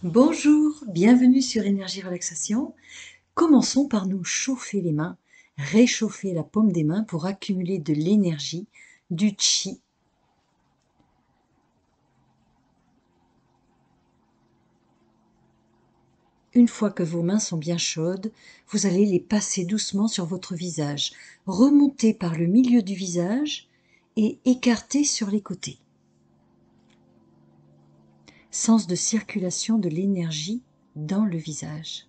Bonjour, bienvenue sur Énergie Relaxation. Commençons par nous chauffer les mains, réchauffer la paume des mains pour accumuler de l'énergie, du chi. Une fois que vos mains sont bien chaudes, vous allez les passer doucement sur votre visage, remonter par le milieu du visage et écarter sur les côtés. Sens de circulation de l'énergie dans le visage.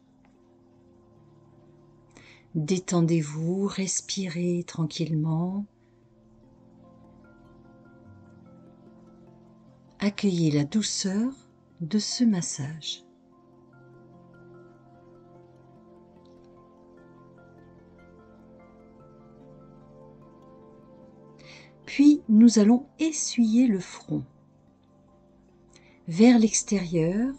Détendez-vous, respirez tranquillement. Accueillez la douceur de ce massage. Puis nous allons essuyer le front. Vers l'extérieur,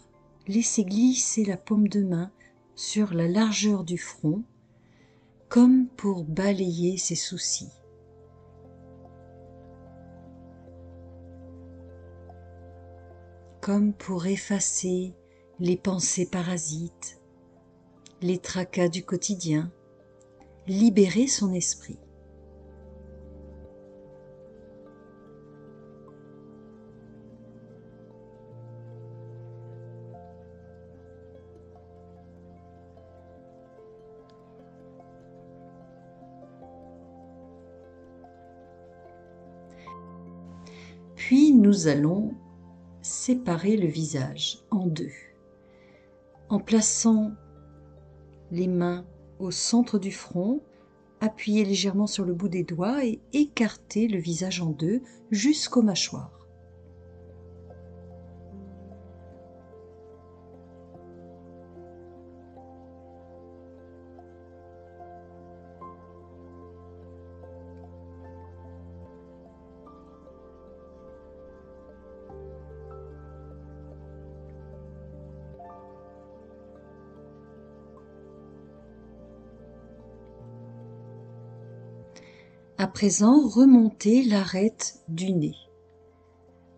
laissez glisser la paume de main sur la largeur du front, comme pour balayer ses soucis. Comme pour effacer les pensées parasites, les tracas du quotidien, libérer son esprit. Puis nous allons séparer le visage en deux, en plaçant les mains au centre du front, appuyez légèrement sur le bout des doigts et écartez le visage en deux jusqu'aux mâchoires. À présent, remontez l'arête du nez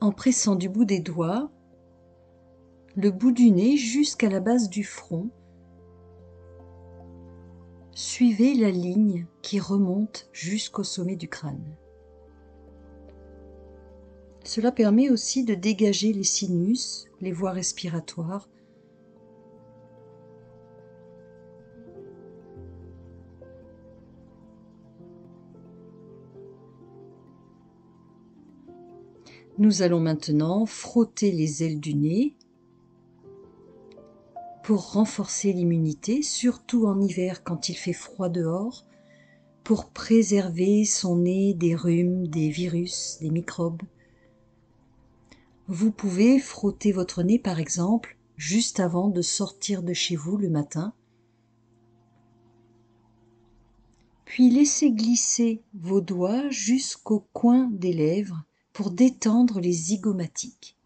en pressant du bout des doigts le bout du nez jusqu'à la base du front. Suivez la ligne qui remonte jusqu'au sommet du crâne. Cela permet aussi de dégager les sinus, les voies respiratoires. Nous allons maintenant frotter les ailes du nez pour renforcer l'immunité, surtout en hiver quand il fait froid dehors, pour préserver son nez des rhumes, des virus, des microbes. Vous pouvez frotter votre nez par exemple juste avant de sortir de chez vous le matin, puis laissez glisser vos doigts jusqu'au coin des lèvres pour détendre les zygomatiques.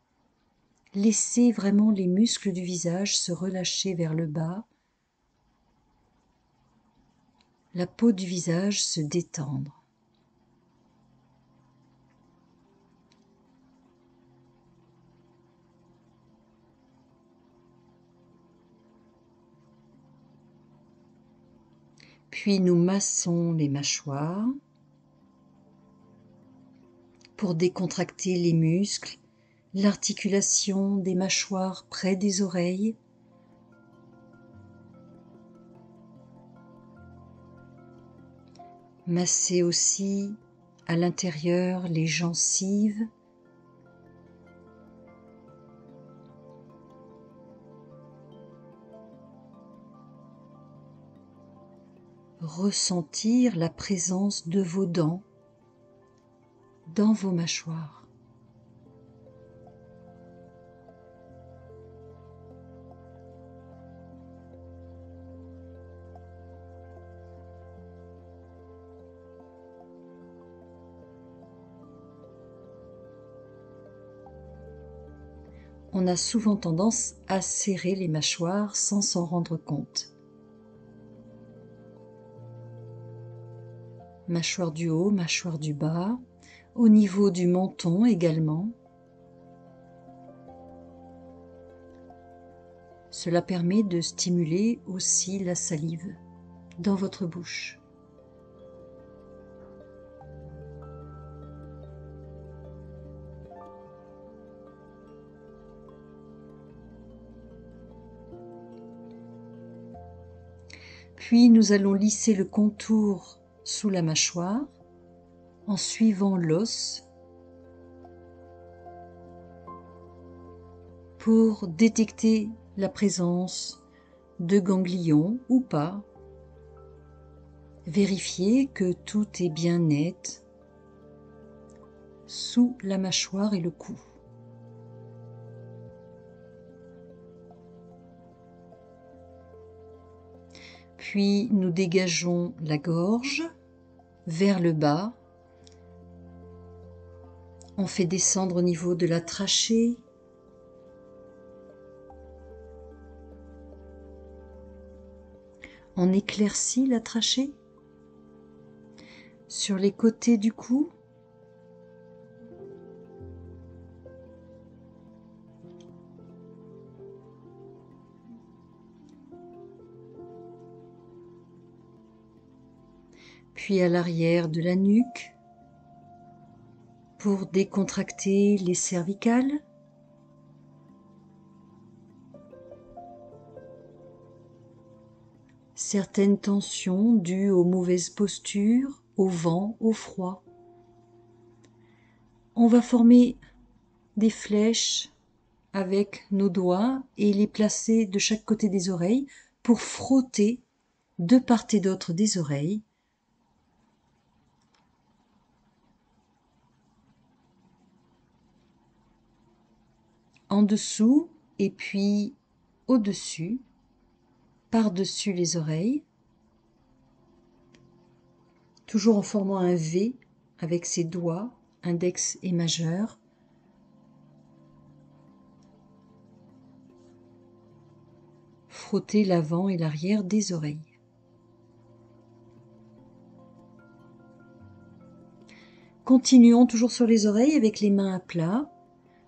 Laissez vraiment les muscles du visage se relâcher vers le bas, la peau du visage se détendre. Puis nous massons les mâchoires pour décontracter les muscles, l'articulation des mâchoires près des oreilles. Massez aussi à l'intérieur les gencives. Ressentir la présence de vos dents dans vos mâchoires. On a souvent tendance à serrer les mâchoires sans s'en rendre compte. Mâchoire du haut, mâchoire du bas, au niveau du menton également. Cela permet de stimuler aussi la salive dans votre bouche. Puis nous allons lisser le contour sous la mâchoire en suivant l'os pour détecter la présence de ganglions ou pas. Vérifiez que tout est bien net sous la mâchoire et le cou. Puis nous dégageons la gorge vers le bas. On fait descendre au niveau de la trachée. On éclaircit la trachée sur les côtés du cou. Puis à l'arrière de la nuque pour décontracter les cervicales. Certaines tensions dues aux mauvaises postures, au vent, au froid. On va former des flèches avec nos doigts et les placer de chaque côté des oreilles pour frotter de part et d'autre des oreilles. En dessous et puis au-dessus, par-dessus les oreilles, toujours en formant un V avec ses doigts, index et majeur. Frotter l'avant et l'arrière des oreilles. Continuons toujours sur les oreilles avec les mains à plat.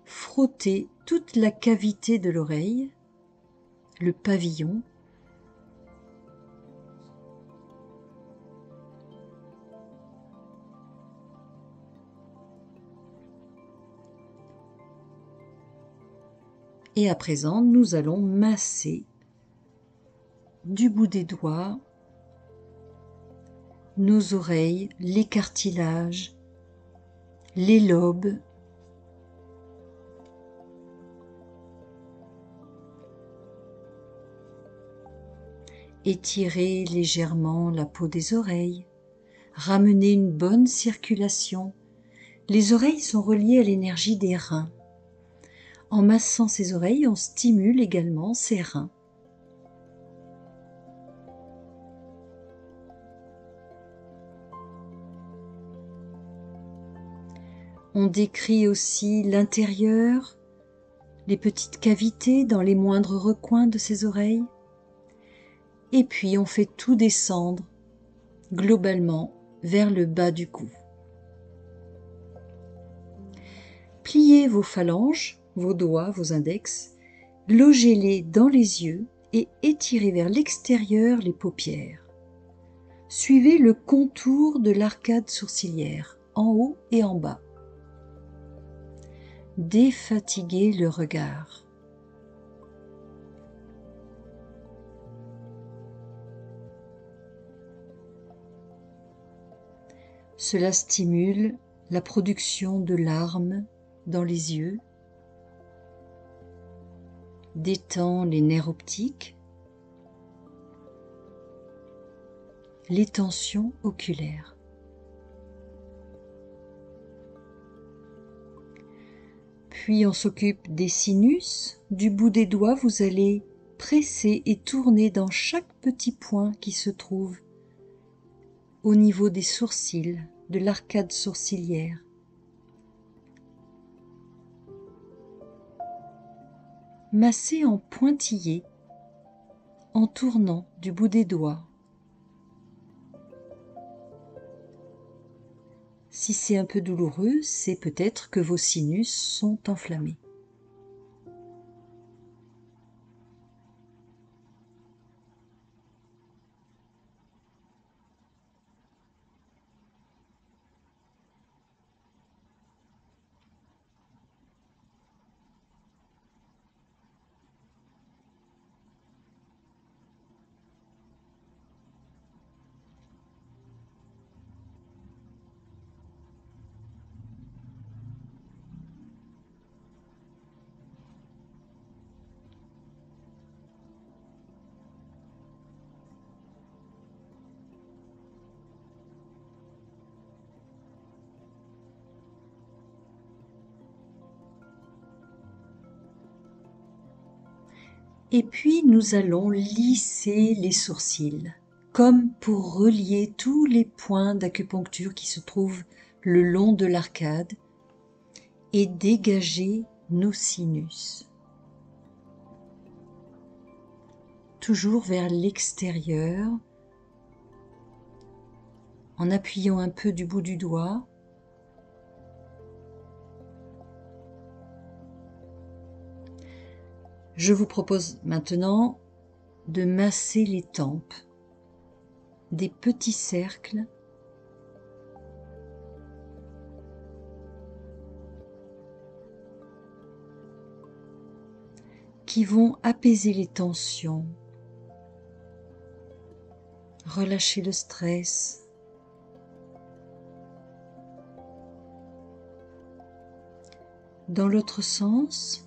Frotter toute la cavité de l'oreille, le pavillon. Et à présent, nous allons masser du bout des doigts nos oreilles, les cartilages, les lobes. Étirer légèrement la peau des oreilles, ramener une bonne circulation. Les oreilles sont reliées à l'énergie des reins. En massant ces oreilles, on stimule également ces reins. On décrit aussi l'intérieur, les petites cavités dans les moindres recoins de ces oreilles. Et puis on fait tout descendre globalement vers le bas du cou. Pliez vos phalanges, vos doigts, vos index, logez-les dans les yeux et étirez vers l'extérieur les paupières. Suivez le contour de l'arcade sourcilière, en haut et en bas. Défatiguez le regard. Cela stimule la production de larmes dans les yeux, détend les nerfs optiques, les tensions oculaires. Puis on s'occupe des sinus. Du bout des doigts, vous allez presser et tourner dans chaque petit point qui se trouve au niveau des sourcils, de l'arcade sourcilière. Massez en pointillé, en tournant du bout des doigts. Si c'est un peu douloureux, c'est peut-être que vos sinus sont enflammés. Et puis nous allons lisser les sourcils, comme pour relier tous les points d'acupuncture qui se trouvent le long de l'arcade et dégager nos sinus. Toujours vers l'extérieur, en appuyant un peu du bout du doigt. Je vous propose maintenant de masser les tempes, des petits cercles qui vont apaiser les tensions, relâcher le stress. Dans l'autre sens,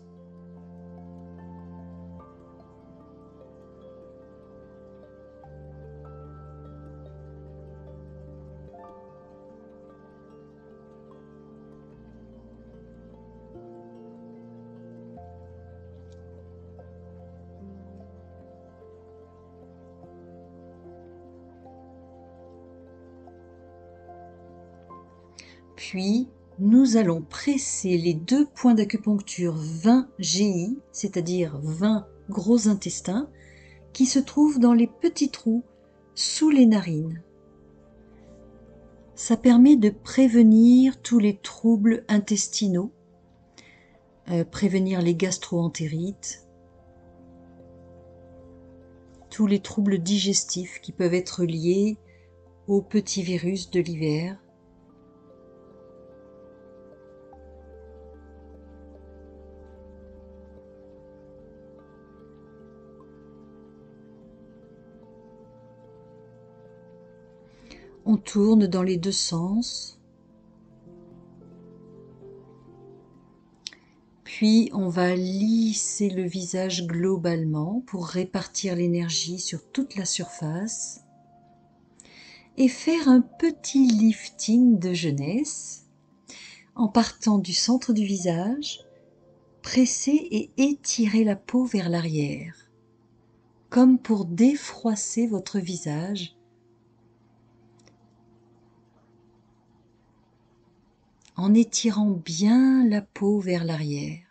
puis nous allons presser les 2 points d'acupuncture 20 GI, c'est-à-dire 20 gros intestins, qui se trouvent dans les petits trous sous les narines. Ça permet de prévenir tous les troubles intestinaux, prévenir les gastro-entérites, tous les troubles digestifs qui peuvent être liés aux petits virus de l'hiver. On tourne dans les 2 sens. Puis on va lisser le visage globalement pour répartir l'énergie sur toute la surface et faire un petit lifting de jeunesse en partant du centre du visage, presser et étirer la peau vers l'arrière, comme pour défroisser votre visage. En étirant bien la peau vers l'arrière.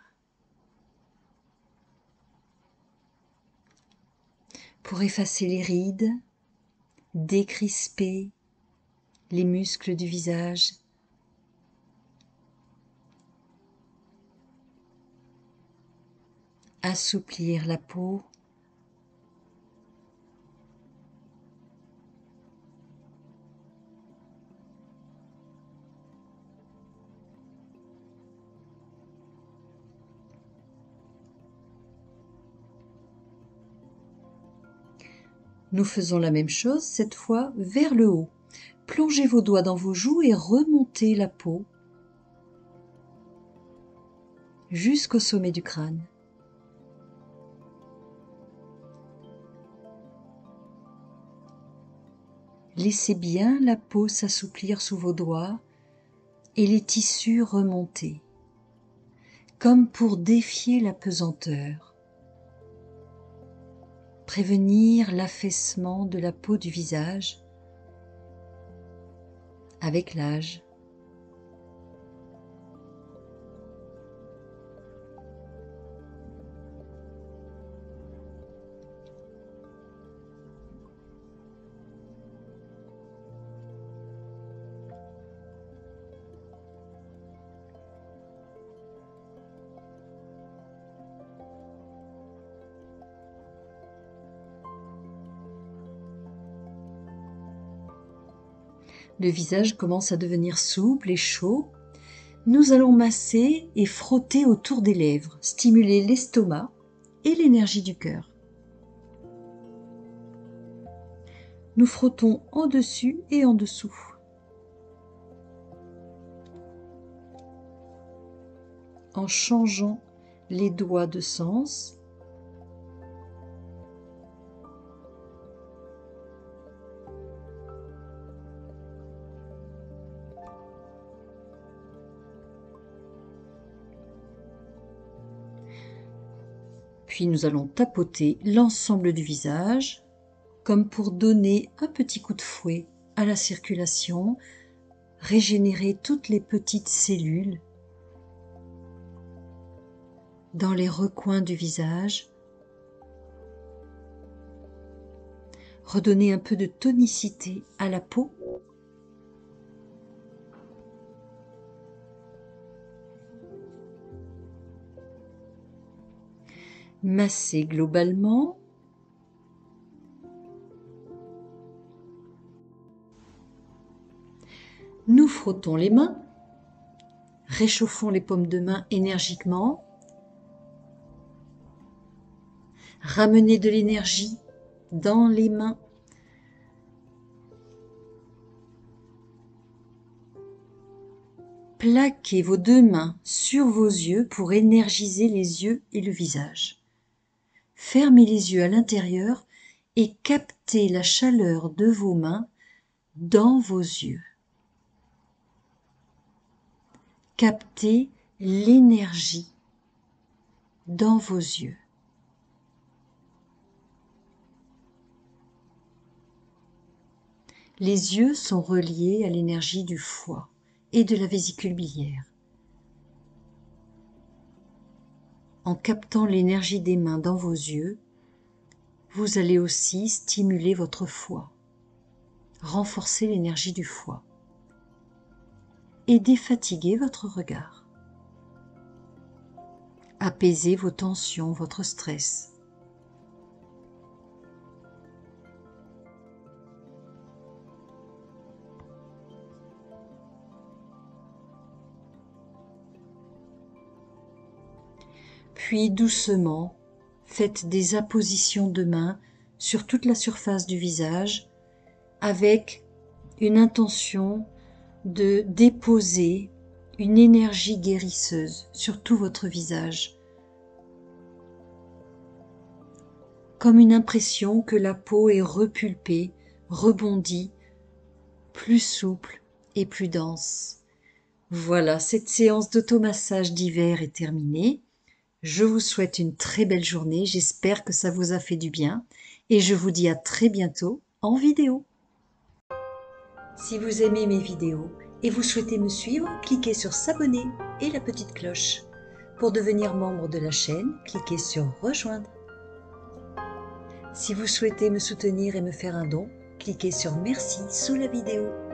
Pour effacer les rides, décrisper les muscles du visage. Assouplir la peau. Nous faisons la même chose, cette fois vers le haut. Plongez vos doigts dans vos joues et remontez la peau jusqu'au sommet du crâne. Laissez bien la peau s'assouplir sous vos doigts et les tissus remonter, comme pour défier la pesanteur. Prévenir l'affaissement de la peau du visage avec l'âge. Le visage commence à devenir souple et chaud. Nous allons masser et frotter autour des lèvres, stimuler l'estomac et l'énergie du cœur. Nous frottons en dessus et en dessous. En changeant les doigts de sens. Puis nous allons tapoter l'ensemble du visage, comme pour donner un petit coup de fouet à la circulation, régénérer toutes les petites cellules dans les recoins du visage, redonner un peu de tonicité à la peau. Masser globalement. Nous frottons les mains, réchauffons les paumes de main énergiquement, ramenez de l'énergie dans les mains. Plaquez vos deux mains sur vos yeux pour énergiser les yeux et le visage. Fermez les yeux à l'intérieur et captez la chaleur de vos mains dans vos yeux. Captez l'énergie dans vos yeux. Les yeux sont reliés à l'énergie du foie et de la vésicule biliaire. En captant l'énergie des mains dans vos yeux, vous allez aussi stimuler votre foie, renforcer l'énergie du foie et défatiguer votre regard. Apaiser vos tensions, votre stress. Puis doucement, faites des appositions de mains sur toute la surface du visage avec une intention de déposer une énergie guérisseuse sur tout votre visage, comme une impression que la peau est repulpée, rebondie, plus souple et plus dense. Voilà, cette séance d'automassage d'hiver est terminée. Je vous souhaite une très belle journée, j'espère que ça vous a fait du bien et je vous dis à très bientôt en vidéo. Si vous aimez mes vidéos et vous souhaitez me suivre, cliquez sur s'abonner et la petite cloche. Pour devenir membre de la chaîne, cliquez sur rejoindre. Si vous souhaitez me soutenir et me faire un don, cliquez sur merci sous la vidéo.